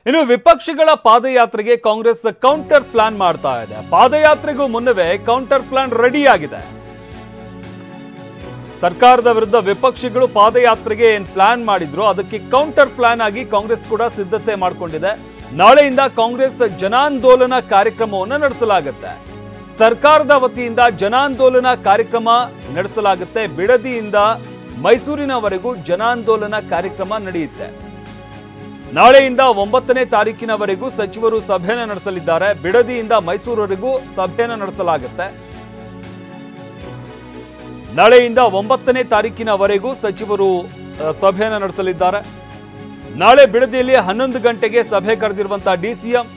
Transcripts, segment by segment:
ಇನ್ನು ವಿಪಕ್ಷಗಳ ಪಾದಯಾತ್ರೆಗೆ Congress counter plan ಮಾಡ್ತಾ ಇದೆ. ಪಾದಯಾತ್ರೆಗೂ ಮುನ್ನವೇ ಕೌಂಟರ್ ಪ್ಲಾನ್ ರೆಡಿ ಆಗಿದೆ. ಸರ್ಕಾರದ ವಿರುದ್ಧ ವಿಪಕ್ಷಗಳು ಪಾದಯಾತ್ರೆಗೆ ಏನ್ ಪ್ಲಾನ್ ಮಾಡಿದ್ರು ಅದಕ್ಕೆ ಕೌಂಟರ್ ಪ್ಲಾನ್ ಆಗಿ ಕಾಂಗ್ರೆಸ್ ಕೂಡ ಸಿದ್ಧತೆ ಮಾಡಿಕೊಂಡಿದೆ. ನಾಳೆಯಿಂದ ಕಾಂಗ್ರೆಸ್ ಜನಾಂದೋಲನ ಕಾರ್ಯಕ್ರಮವನ್ನು ನಡೆಸಲಾಗುತ್ತೆ. ಸರ್ಕಾರದ ವತಿಯಿಂದ ಜನಾಂದೋಲನ ಕಾರ್ಯಕ್ರಮ ನಡೆಸಲಾಗುತ್ತೆ. ಬಿಡದಿಯಿಂದ ಮೈಸೂರಿನವರೆಗೂ ಜನಾಂದೋಲನ ಕಾರ್ಯಕ್ರಮ ನಡೆಯುತ್ತೆ. ನಾಳೆಯಿಂದ 9ನೇ ತಾರೀಕಿನವರೆಗೂ ಸಚಿವರು ಸಭೆಯನ್ನು ನಡೆಸಲಿದ್ದಾರೆ. ಬಿಡದಿಯಿಂದ ಮೈಸೂರುವರೆಗೂ ಸಭೆಯನ್ನು ನಡೆಸಲಾಗುತ್ತೆ. ನಾಳೆಯಿಂದ 9ನೇ ತಾರೀಕಿನವರೆಗೂ ಸಚಿವರು ಸಭೆಯನ್ನು ನಡೆಸಲಿದ್ದಾರೆ. ನಾಳೆ ಬಿಡದಿಯಲ್ಲಿ 11 ಗಂಟೆಗೆ ಸಭೆ ಕರೆದಿರುವಂತಹ ಡಿಸಿಎಂ.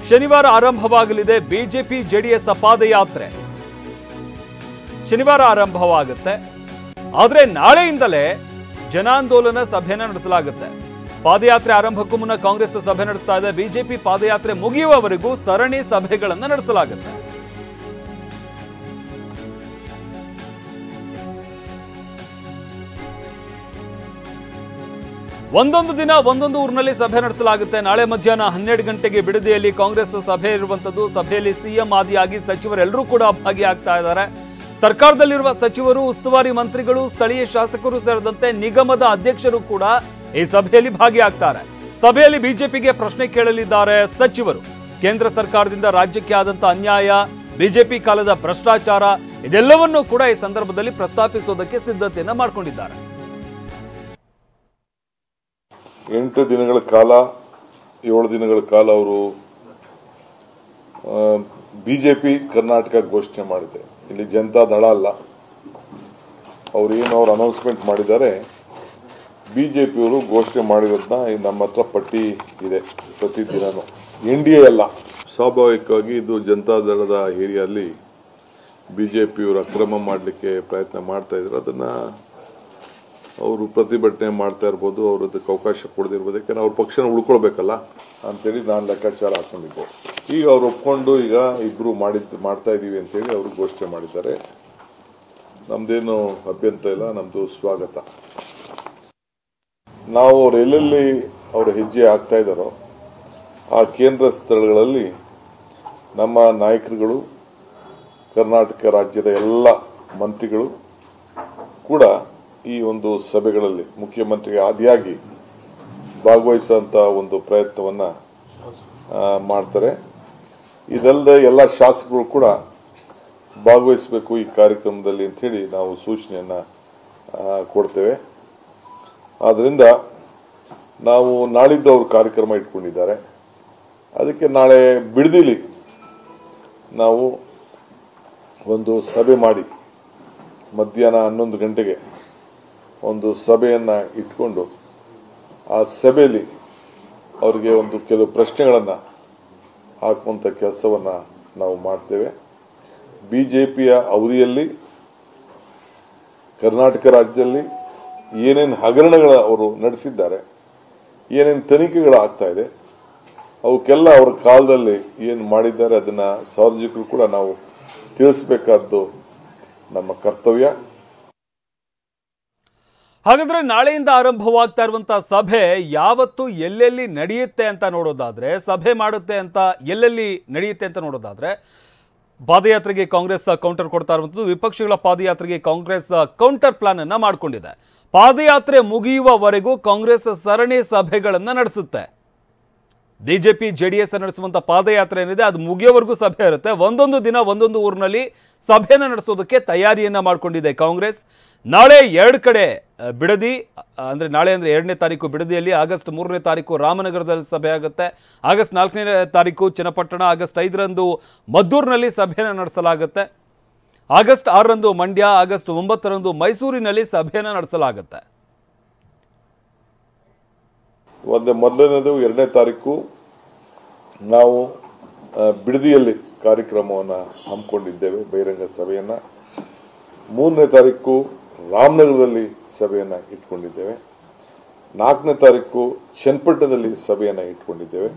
ಶನಿವಾರ ಆರಂಭವಾಗಲಿದೆ ಬಿಜೆಪಿ ಜೆಡಿಎಸ್ ಪಾದಯಾತ್ರೆ. ಶನಿವಾರ ಆರಂಭವಾಗುತ್ತೆ. ಆದರೆ ನಾಳೆಯಿಂದಲೇ ಜನಾಂದೋಲನ ಸಭೆಯನ್ನು ನಡೆಸಲಾಗುತ್ತೆ. ಪಾದಯಾತ್ರೆ ಆರಂಭಕ್ಕೂ ಮುನ್ನ ಕಾಂಗ್ರೆಸ್ ಸಭೆ ನಡೆಸ್ತಾ ಇದೆ. ಬಿಜೆಪಿ ಪಾದಯಾತ್ರೆ ಮುಗಿಯುವವರೆಗೂ ಸರಣಿ ಸಭೆಗಳನ್ನು ನಡೆಸಲಾಗುತ್ತೆ. ಒಂದೊಂದು ದಿನ ಒಂದೊಂದು ಊರಿನಲ್ಲಿ ಸಭೆ ನಡೆಸಲಾಗುತ್ತೆ. ನಾಳೆ ಮಧ್ಯಾಹ್ನ 12 ಗಂಟೆಗೆ ಬಿಡದಿಯಲ್ಲಿ ಕಾಂಗ್ರೆಸ್ ಸಭೆ ಇರುವಂತದ್ದು. ಸಭೆಯಲ್ಲಿ ಸಿಎಂ ಆದಿಯಾಗಿ ಸಚಿವರೆಲ್ಲರೂ ಕೂಡ ಭಾಗಿಯಾಗ್ತಾ ಇದ್ದಾರೆ. ಸರ್ಕಾರದಲ್ಲಿರುವ ಸಚಿವರು, ಉಸ್ತುವಾರಿ ಮಂತ್ರಿಗಳು, ಸ್ಥಳೀಯ ಶಾಸಕರು ಸೇರಿದಂತೆ ನಿಗಮದ ಅಧ್ಯಕ್ಷರು ಕೂಡ ಈ ಸಭೆಯಲ್ಲಿ ಭಾಗಿಯಾಗ್ತಾರೆ. ಸಭೆಯಲ್ಲಿ ಬಿಜೆಪಿಗೆ ಪ್ರಶ್ನೆ ಕೇಳಲಿದ್ದಾರೆ ಸಚಿವರು. ಕೇಂದ್ರ ಸರ್ಕಾರದಿಂದ ರಾಜ್ಯಕ್ಕೆ ಆದಂತ ಅನ್ಯಾಯ, ಬಿಜೆಪಿ ಕಾಲದ ಭ್ರಷ್ಟಾಚಾರ ಇದೆಲ್ಲವನ್ನೂ ಕೂಡ ಈ ಸಂದರ್ಭದಲ್ಲಿ ಪ್ರಸ್ತಾಪಿಸೋದಕ್ಕೆ ಸಿದ್ಧತೆಯನ್ನ ಮಾಡಿಕೊಂಡಿದ್ದಾರೆ. 8 ದಿನಗಳ ಕಾಲ 7 ದಿನಗಳ ಕಾಲ ಅವರು ಬಿಜೆಪಿ ಕರ್ನಾಟಕ ಘೋಷಣೆ ಮಾಡಿದೆ. ಇಲ್ಲಿ ಜನತಾ ದಳ ಅಲ್ಲ. ಅವ್ರು ಅನೌನ್ಸ್ಮೆಂಟ್ ಮಾಡಿದ್ದಾರೆ. ಬಿಜೆಪಿಯವರು ಘೋಷಣೆ ಮಾಡಿರೋದನ್ನ ನಮ್ಮ ಹತ್ರ ಪಟ್ಟಿ ಇದೆ. ಪ್ರತಿದಿನನೂ ಎನ್ಡಿಎ ಅಲ್ಲ. ಸ್ವಾಭಾವಿಕವಾಗಿ ಇದು ಜನತಾ ದಳದ ಏರಿಯಲ್ಲಿ ಬಿಜೆಪಿಯವರು ಅಕ್ರಮ ಮಾಡಲಿಕ್ಕೆ ಪ್ರಯತ್ನ ಮಾಡ್ತಾ ಇದ್ರು. ಅದನ್ನ ಅವರು ಪ್ರತಿಭಟನೆ ಮಾಡ್ತಾ ಇರ್ಬೋದು, ಅವರು ಅದಕ್ಕೆ ಅವಕಾಶ ಕೊಡದಿರ್ಬೋದು. ಯಾಕಂದ್ರೆ ಅವ್ರ ಪಕ್ಷನ ಉಳ್ಕೊಳ್ಬೇಕಲ್ಲ ಅಂತೇಳಿ ನಾನು ಲೆಕ್ಕಾಚಾರ ಹಾಕೊಂಡಿದ್ದೆ. ಈಗ ಅವ್ರು ಒಪ್ಕೊಂಡು ಈಗ ಇಬ್ರು ಮಾಡ್ತಾ ಇದೀವಿ ಅಂತೇಳಿ ಅವರು ಘೋಷಣೆ ಮಾಡಿದ್ದಾರೆ. ನಮ್ದೇನು ಅಭ್ಯಂತರ ಇಲ್ಲ, ನಮ್ದು ಸ್ವಾಗತ. ನಾವು ಅವ್ರು ಎಲ್ಲೆಲ್ಲಿ ಅವ್ರ ಹೆಜ್ಜೆ ಆಗ್ತಾ ಇದ್ದಾರೋ ಆ ಕೇಂದ್ರ ಸ್ಥಳಗಳಲ್ಲಿ ನಮ್ಮ ನಾಯಕರುಗಳು, ಕರ್ನಾಟಕ ರಾಜ್ಯದ ಎಲ್ಲ ಮಂತ್ರಿಗಳು ಕೂಡ ಈ ಒಂದು ಸಭೆಗಳಲ್ಲಿ ಮುಖ್ಯಮಂತ್ರಿಗೆ ಆದಿಯಾಗಿ ಭಾಗವಹಿಸುವಂತ ಒಂದು ಪ್ರಯತ್ನವನ್ನ ಮಾಡ್ತಾರೆ. ಇದಲ್ಲದೆ ಎಲ್ಲ ಶಾಸಕರು ಕೂಡ ಭಾಗವಹಿಸಬೇಕು ಈ ಕಾರ್ಯಕ್ರಮದಲ್ಲಿ ಅಂತ ಹೇಳಿ ನಾವು ಸೂಚನೆಯನ್ನ ಕೊಡ್ತೇವೆ. ಆದ್ರಿಂದ ನಾವು ನಾಳಿದ್ದು ಅವರು ಕಾರ್ಯಕ್ರಮ ಇಟ್ಕೊಂಡಿದ್ದಾರೆ. ಅದಕ್ಕೆ ನಾಳೆ ಬಿಡದಿಲಿ ನಾವು ಒಂದು ಸಭೆ ಮಾಡಿ ಮಧ್ಯಾಹ್ನ 11 ಗಂಟೆಗೆ ಒಂದು ಸಭೆಯನ್ನ ಇಟ್ಕೊಂಡು ಆ ಸಭೆಯಲ್ಲಿ ಅವರಿಗೆ ಒಂದು ಕೆಲವು ಪ್ರಶ್ನೆಗಳನ್ನ ಹಾಕುವಂತ ಕೆಲಸವನ್ನ ನಾವು ಮಾಡ್ತೇವೆ. ಬಿಜೆಪಿಯ ಅವಧಿಯಲ್ಲಿ ಕರ್ನಾಟಕ ರಾಜ್ಯದಲ್ಲಿ ಏನೇನು ಹಗರಣಗಳ ಅವರು ನಡೆಸಿದ್ದಾರೆ, ಏನೇನು ತನಿಖೆಗಳು ಆಗ್ತಾ ಇದೆ, ಅವಕ್ಕೆಲ್ಲ ಅವರ ಕಾಲದಲ್ಲಿ ಏನು ಮಾಡಿದ್ದಾರೆ ಅದನ್ನ ಸಾರ್ವಜನಿಕರು ಕೂಡ ನಾವು ತಿಳಿಸಬೇಕಾದ್ದು ನಮ್ಮ ಕರ್ತವ್ಯ. ಹಾಗಾದ್ರೆ ನಾಳೆಯಿಂದ ಆರಂಭವಾಗ್ತಾ ಇರುವಂತಹ ಸಭೆ ಯಾವತ್ತು ಎಲ್ಲೆಲ್ಲಿ ನಡೆಯುತ್ತೆ ಅಂತ ನೋಡೋದಾದ್ರೆ, ಸಭೆ ಮಾಡುತ್ತೆ ಅಂತ ಎಲ್ಲೆಲ್ಲಿ ನಡೆಯುತ್ತೆ ಅಂತ ನೋಡೋದಾದ್ರೆ, ಪಾದಯಾತ್ರೆಗೆ ಕಾಂಗ್ರೆಸ್ ಕೌಂಟರ್ ಕೊಡ್ತಾ ಇರುವಂತದ್ದು. ವಿಪಕ್ಷಗಳ ಪಾದಯಾತ್ರೆಗೆ ಕಾಂಗ್ರೆಸ್ ಕೌಂಟರ್ ಪ್ಲಾನ್ ಅನ್ನ ಮಾಡಿಕೊಂಡಿದೆ. ಪಾದಯಾತ್ರೆ ಮುಗಿಯುವವರೆಗೂ ಕಾಂಗ್ರೆಸ್ ಸರಣಿ ಸಭೆಗಳನ್ನ ನಡೆಸುತ್ತೆ. ಬಿಜೆಪಿ ಜೆಡಿಎಸ್ ನಡೆಸುವಂತ ಪಾದಯಾತ್ರೆ ಏನಿದೆ ಅದು ಮುಗಿಯೋವರೆಗೂ ಸಭೆ ಇರುತ್ತೆ. ಒಂದೊಂದು ದಿನ ಒಂದೊಂದು ಊರಿನಲ್ಲಿ ಸಭೆಯನ್ನು ನಡೆಸೋದಕ್ಕೆ ತಯಾರಿಯನ್ನ ಮಾಡಿಕೊಂಡಿದೆ ಕಾಂಗ್ರೆಸ್. ನಾಳೆ 2 ಕಡೆ ಬಿಡದಿ, ಅಂದ್ರೆ ನಾಳೆ ಅಂದ್ರೆ 2ನೇ ತಾರೀಕು ಬಿಡದಿಯಲ್ಲಿ, ಆಗಸ್ಟ್ 3ನೇ ತಾರೀಕು ರಾಮನಗರದಲ್ಲಿ ಸಭೆ ಆಗುತ್ತೆ, ಆಗಸ್ಟ್ 4ನೇ ತಾರೀಕು ಚನ್ನಪಟ್ಟಣ, ಆಗಸ್ಟ್ 5ರಂದು ಮದ್ದೂರಿನಲ್ಲಿ ಸಭೆಯನ್ನು ನಡೆಸಲಾಗುತ್ತೆ, ಆಗಸ್ಟ್ 6ರಂದು ಮಂಡ್ಯ, ಆಗಸ್ಟ್ 9ರಂದು ಮೈಸೂರಿನಲ್ಲಿ ಸಭೆಯನ್ನು ನಡೆಸಲಾಗುತ್ತೆ. ಮೊದಲನೇದು 2ನೇ ತಾರೀಕು ನಾವು ಬಿಡದಿಯಲ್ಲಿ ಕಾರ್ಯಕ್ರಮವನ್ನು ಹಮ್ಮಿಕೊಂಡಿದ್ದೇವೆ, ಬಹಿರಂಗ ಸಭೆಯನ್ನ. 3ನೇ ತಾರೀಕು ರಾಮನಗರದಲ್ಲಿ ಸಭೆಯನ್ನ ಇಟ್ಕೊಂಡಿದ್ದೇವೆ. 4ನೇ ತಾರೀಕು ಚನ್ನಪಟ್ಟಣದಲ್ಲಿ ಸಭೆಯನ್ನ ಇಟ್ಕೊಂಡಿದ್ದೇವೆ.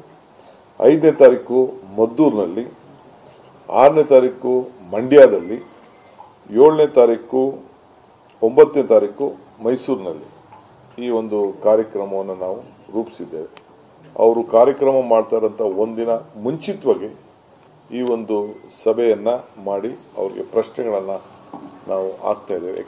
5ನೇ ತಾರೀಕು ಮದ್ದೂರಿನಲ್ಲಿ, 6ನೇ ತಾರೀಕು ಮಂಡ್ಯದಲ್ಲಿ, 7ನೇ ತಾರೀಕು 9ನೇ ತಾರೀಕು ಮೈಸೂರಿನಲ್ಲಿ ಈ ಒಂದು ಕಾರ್ಯಕ್ರಮವನ್ನು ನಾವು ರೂಪಿಸಿದ್ದೇವೆ. ಅವರು ಕಾರ್ಯಕ್ರಮ ಮಾಡ್ತಾ ಇರೋಂಥ ಒಂದಿನ ಮುಂಚಿತವಾಗಿ ಈ ಒಂದು ಸಭೆಯನ್ನ ಮಾಡಿ ಅವ್ರಿಗೆ ಪ್ರಶ್ನೆಗಳನ್ನ ನಾವು ಹಾಕ್ತಾ ಇದ್ದೇವೆ.